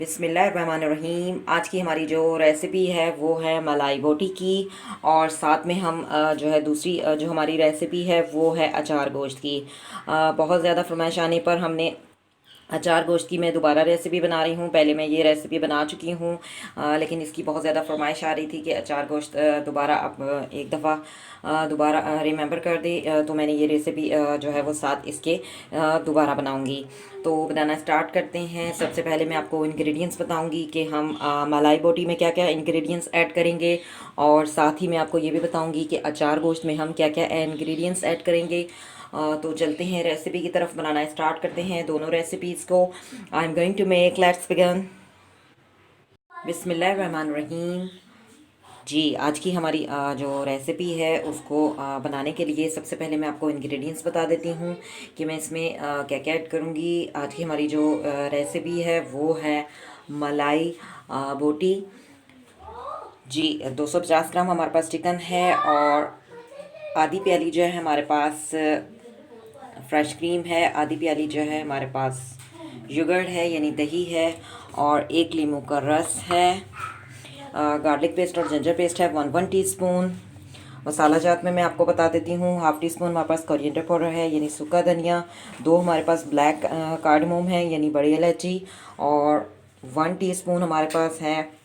बिस्मिल्लाहिर्रहमानिर्रहीम। आज की हमारी जो रेसिपी है वो है मलाई बोटी की। और साथ में हम जो है दूसरी जो हमारी रेसिपी है वो है अचार गोश्त की। बहुत ज़्यादा फरमाइश आने पर हमने अचार गोश्त की मैं दोबारा रेसिपी बना रही हूँ। पहले मैं ये रेसिपी बना चुकी हूँ, लेकिन इसकी बहुत ज़्यादा फरमाइश आ रही थी कि अचार गोश्त दोबारा अब एक दफ़ा दोबारा रिमेंबर कर दे। तो मैंने ये रेसिपी जो है वो साथ इसके दोबारा बनाऊँगी। तो बनाना स्टार्ट करते हैं। सबसे पहले मैं आपको इंग्रेडिएंट्स बताऊँगी कि हम मलाई बोटी में क्या क्या इंग्रेडिएंट्स ऐड करेंगे, और साथ ही मैं आपको ये भी बताऊँगी कि अचार गोश्त में हम क्या क्या इंग्रेडिएंट्स ऐड करेंगे। तो चलते हैं रेसिपी की तरफ, बनाना स्टार्ट करते हैं दोनों रेसिपीज़ को। I am going to make, let's begin. बिस्मिल्लाहिर्रहमानिर्रहीम। जी, आज की हमारी जो रेसिपी है उसको बनाने के लिए सबसे पहले मैं आपको इंग्रेडिएंट्स बता देती हूँ कि मैं इसमें क्या क्या ऐड करूँगी। आज की हमारी जो रेसिपी है वो है मलाई बोटी। जी, 250 ग्राम हमारे पास चिकन है, और आधी प्याली जो है हमारे पास फ्रेश क्रीम है, आधी प्याली जो है हमारे पास युगर्ट है यानी दही है, और एक लीमू का रस है। गार्लिक पेस्ट और जिंजर पेस्ट है 1 टीस्पून। मसाला जात में मैं आपको बता देती हूँ, हाफ़ टी स्पून हमारे पास कोरिएंडर पाउडर है यानी सूखा धनिया, 2 हमारे पास ब्लैक कार्डमोम है यानी बड़ी इलायची, और 1 टीस्पून हमारे पास है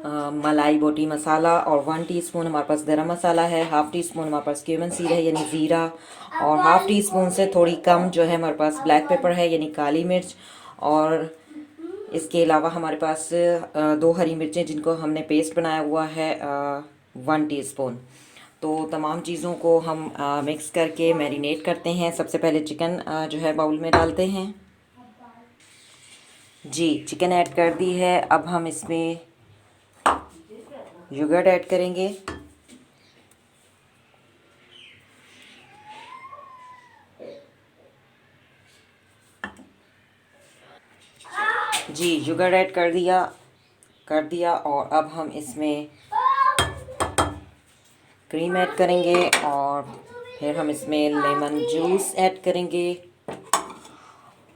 मलाई बोटी मसाला, और 1 टीस्पून हमारे पास गरम मसाला है, हाफ़ टी स्पून हमारे पास क्यूमन सीड है यानी ज़ीरा, और हाफ़ टी स्पून से थोड़ी कम जो है हमारे पास ब्लैक पेपर है यानी काली मिर्च, और इसके अलावा हमारे पास 2 हरी मिर्चें जिनको हमने पेस्ट बनाया हुआ है 1 टीस्पून। तो तमाम चीज़ों को हम मिक्स करके मैरिनेट करते हैं। सबसे पहले चिकन जो है बाउल में डालते हैं। जी, चिकन ऐड कर दी है। अब हम इसमें योगर्ट ऐड करेंगे। जी, योगर्ट ऐड कर दिया और अब हम इसमें क्रीम ऐड करेंगे, और फिर हम इसमें लेमन जूस ऐड करेंगे,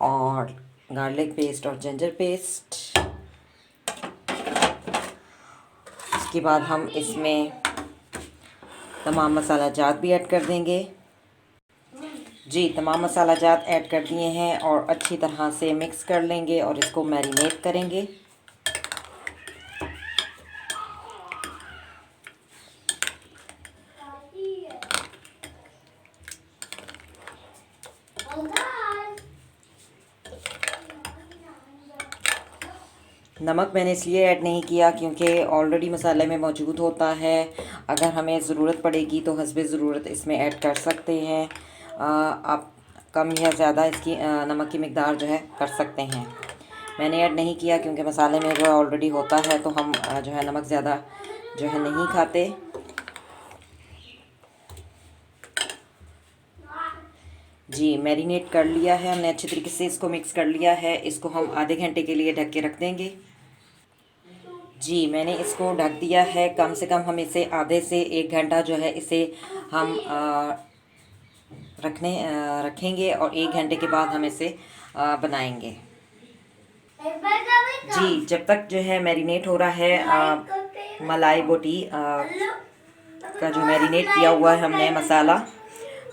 और गार्लिक पेस्ट और जिंजर पेस्ट। इसके बाद हम इसमें तमाम मसाला जात भी ऐड कर देंगे। जी, तमाम मसाला जात ऐड कर दिए हैं और अच्छी तरह से मिक्स कर लेंगे और इसको मैरिनेट करेंगे। नमक मैंने इसलिए ऐड नहीं किया क्योंकि ऑलरेडी मसाले में मौजूद होता है। अगर हमें ज़रूरत पड़ेगी तो हस्बे ज़रूरत इसमें ऐड कर सकते हैं। आप कम या ज़्यादा इसकी नमक की मिकदार जो है कर सकते हैं। मैंने ऐड नहीं किया क्योंकि मसाले में जो ऑलरेडी होता है, तो हम जो है नमक ज़्यादा जो है नहीं खाते। जी, मैरिनेट कर लिया है हमने, अच्छी तरीके से इसको मिक्स कर लिया है। इसको हम आधे घंटे के लिए ढक के रख देंगे। जी, मैंने इसको ढक दिया है। कम से कम हम इसे आधे से 1 घंटा जो है इसे हम रखेंगे, और 1 घंटे के बाद हम इसे बनाएंगे। जी, जब तक जो है मैरिनेट हो रहा है मलाई बोटी का जो मैरिनेट किया हुआ है हमने मसाला,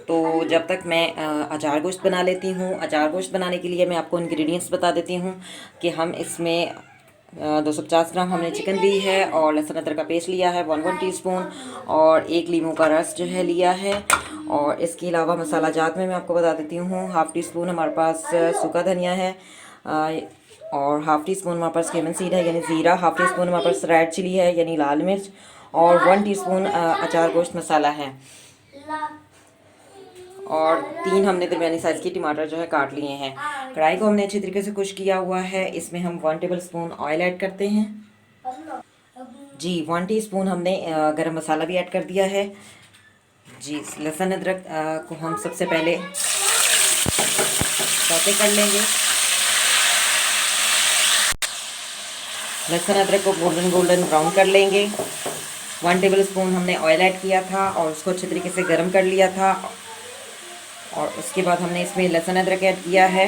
तो जब तक मैं अचार गोश्त बना लेती हूँ। अचार गोश्त बनाने के लिए मैं आपको इंग्रेडिएंट्स बता देती हूँ कि हम इसमें 250 ग्राम हमने चिकन ली है, और लहसुन अदरक का पेस्ट लिया है 1 टीस्पून, और एक लीमू का रस जो है लिया है। और इसके अलावा मसाला जात में मैं आपको बता देती हूँ, हाफ़ टी स्पून हमारे पास सूखा धनिया है, और हाफ़ टी स्पून हमारे पास क्यूमन सीड है यानी ज़ीरा, हाफ़ टी स्पून हमारे पास रेड चिली है यानी लाल मिर्च, और 1 टीस्पून अचार गोश्त मसाला है, और 3 हमने दरमियानी साइज़ की टमाटर जो है काट लिए हैं। कढ़ाई को हमने अच्छी तरीके से खुश किया हुआ है। इसमें हम 1 टेबल स्पून ऑयल ऐड करते हैं। जी, 1 टीस्पून हमने गरम मसाला भी ऐड कर दिया है। जी, लहसुन अदरक को हम सबसे पहले सौते कर लेंगे। लहसुन अदरक को गोल्डन गोल्डन ब्राउन कर लेंगे। 1 टेबल स्पून हमने ऑयल ऐड किया था और उसको अच्छे तरीके से गर्म कर लिया था, और उसके बाद हमने इसमें लहसुन अदरक ऐड किया है।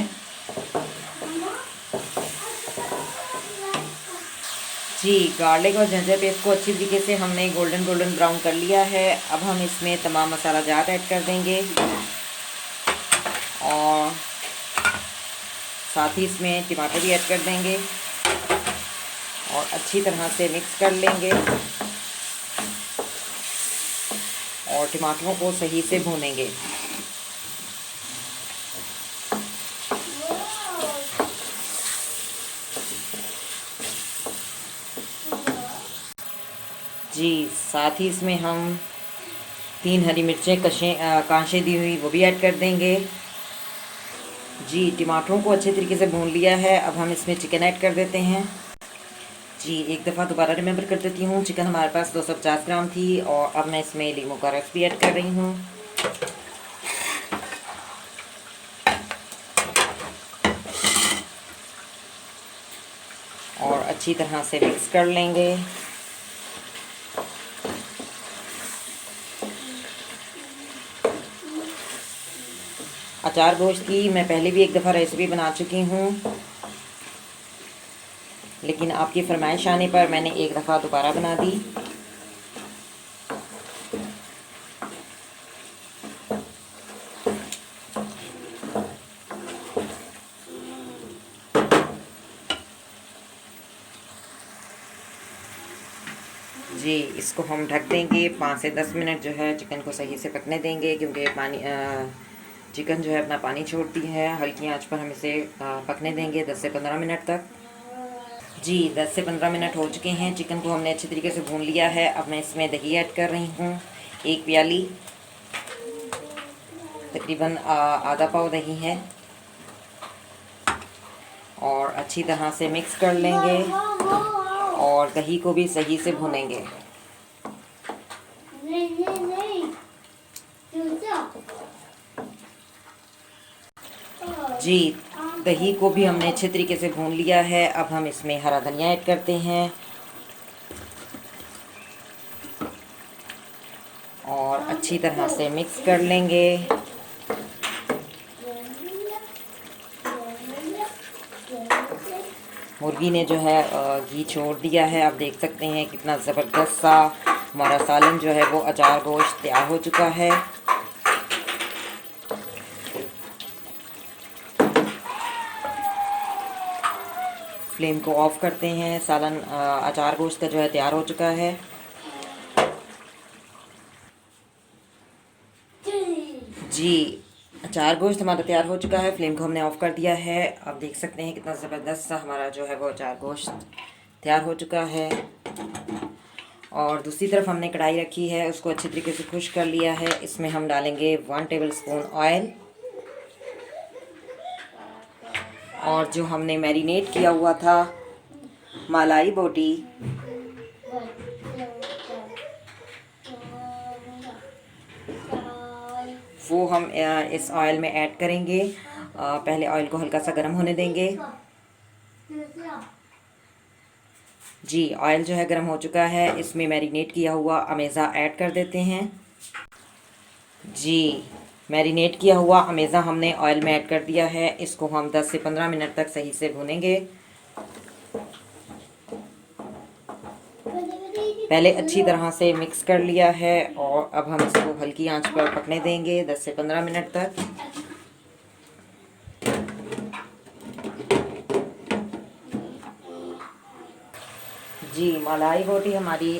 जी, गार्लिक और जिंजर पेस्ट को अच्छी तरीके से हमने गोल्डन गोल्डन ब्राउन कर लिया है। अब हम इसमें तमाम मसाला जात ऐड कर देंगे और साथ ही इसमें टमाटर भी ऐड कर देंगे और अच्छी तरह से मिक्स कर लेंगे और टमाटरों को सही से भूनेंगे। जी, साथ ही इसमें हम 3 हरी मिर्चें कांशे दी हुई वो भी ऐड कर देंगे। जी, टमाटरों को अच्छे तरीके से भून लिया है। अब हम इसमें चिकन ऐड कर देते हैं। जी, एक दफ़ा दोबारा रिमेंबर कर देती हूँ। चिकन हमारे पास 250 ग्राम थी और अब मैं इसमें लीमू का रस भी ऐड कर रही हूँ। और अच्छी तरह से मिक्स कर लेंगे। अचार गोश्त की मैं पहले भी एक दफ़ा रेसिपी बना चुकी हूँ, लेकिन आपकी फरमाइश आने पर मैंने एक दफ़ा दोबारा बना दी। जी, इसको हम ढक देंगे 5 से 10 मिनट जो है चिकन को सही से पकने देंगे, क्योंकि चिकन जो है अपना पानी छोड़ती है। हल्की आंच पर हम इसे पकने देंगे 10 से 15 मिनट तक। जी, 10 से 15 मिनट हो चुके हैं। चिकन को हमने अच्छी तरीके से भून लिया है। अब मैं इसमें दही ऐड कर रही हूँ, 1 प्याली, तकरीबन आधा पाव दही है और अच्छी तरह से मिक्स कर लेंगे और दही को भी सही से भूनेंगे। जी, दही को भी हमने अच्छे तरीके से भून लिया है। अब हम इसमें हरा धनिया ऐड करते हैं और अच्छी तरह से मिक्स कर लेंगे। मुर्गी ने जो है घी छोड़ दिया है। आप देख सकते हैं कितना ज़बरदस्त सा हमारा सालन जो है वो अचार गोश्त तैयार हो चुका है। फ्लेम को ऑफ करते हैं। सालन अचार गोश्त का जो है तैयार हो चुका है। जी, अचार गोश्त हमारा तैयार हो चुका है। फ्लेम को हमने ऑफ़ कर दिया है। आप देख सकते हैं कितना ज़बरदस्त सा हमारा जो है वो अचार गोश्त तैयार हो चुका है। और दूसरी तरफ हमने कढ़ाई रखी है, उसको अच्छे तरीके से खुश कर लिया है। इसमें हम डालेंगे 1 टेबलस्पून ऑयल और जो हमने मैरिनेट किया हुआ था मलाई बोटी, वो हम इस ऑयल में ऐड करेंगे। पहले ऑयल को हल्का सा गर्म होने देंगे। जी, ऑयल जो है गर्म हो चुका है। इसमें मैरिनेट किया हुआ अमेज़ा ऐड कर देते हैं। जी, मैरिनेट किया हुआ अमेज़ा हमने ऑयल में ऐड कर दिया है। इसको हम 10 से 15 मिनट तक सही से भूनेंगे। पहले अच्छी तरह से मिक्स कर लिया है और अब हम इसको हल्की आंच पर पकने देंगे 10 से 15 मिनट तक। जी, मलाई बोटी हमारी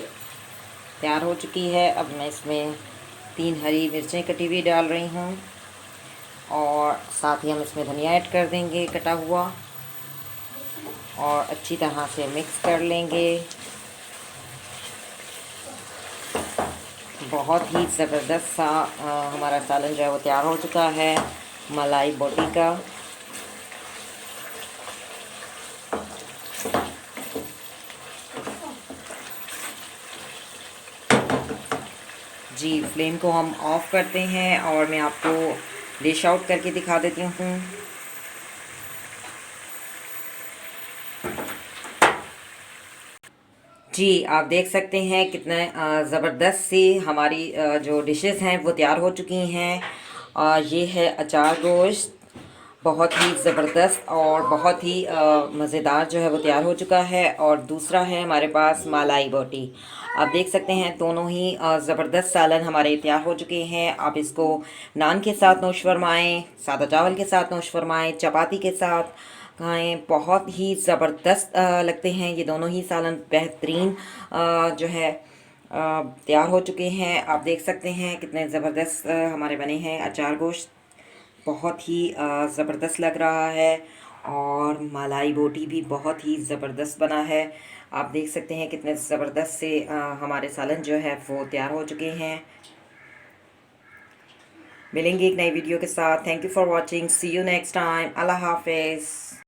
तैयार हो चुकी है। अब मैं इसमें 3 हरी मिर्चें कटी हुई डाल रही हूँ और साथ ही हम इसमें धनिया ऐड कर देंगे कटा हुआ और अच्छी तरह से मिक्स कर लेंगे। बहुत ही ज़बरदस्त सा हमारा सालन जो है वो तैयार हो चुका है मलाई बोटी का। जी, फ्लेम को हम ऑफ़ करते हैं और मैं आपको डिश आउट करके दिखा देती हूँ। जी, आप देख सकते हैं कितने ज़बरदस्त सी हमारी जो डिशेस हैं वो तैयार हो चुकी हैं। ये है अचार गोश्त बहुत ही ज़बरदस्त और बहुत ही मज़ेदार जो है वो तैयार हो चुका है। और दूसरा है हमारे पास मलाई बोटी। आप देख सकते हैं दोनों ही ज़बरदस्त सालन हमारे तैयार हो चुके हैं। आप इसको नान के साथ नोश फरमाएँ, सादा चावल के साथ नोश फरमाएँ, चपाती के साथ खाएँ, बहुत ही ज़बरदस्त लगते हैं ये दोनों ही सालन। बेहतरीन जो है तैयार हो चुके हैं। आप देख सकते हैं कितने ज़बरदस्त हमारे बने हैं। अचार गोश्त बहुत ही ज़बरदस्त लग रहा है और मलाई बोटी भी बहुत ही ज़बरदस्त बना है। आप देख सकते हैं कितने ज़बरदस्त से हमारे सालन जो है वो तैयार हो चुके हैं। मिलेंगे एक नई वीडियो के साथ। Thank you for watching. See you next time. अल्लाह हाफिज़।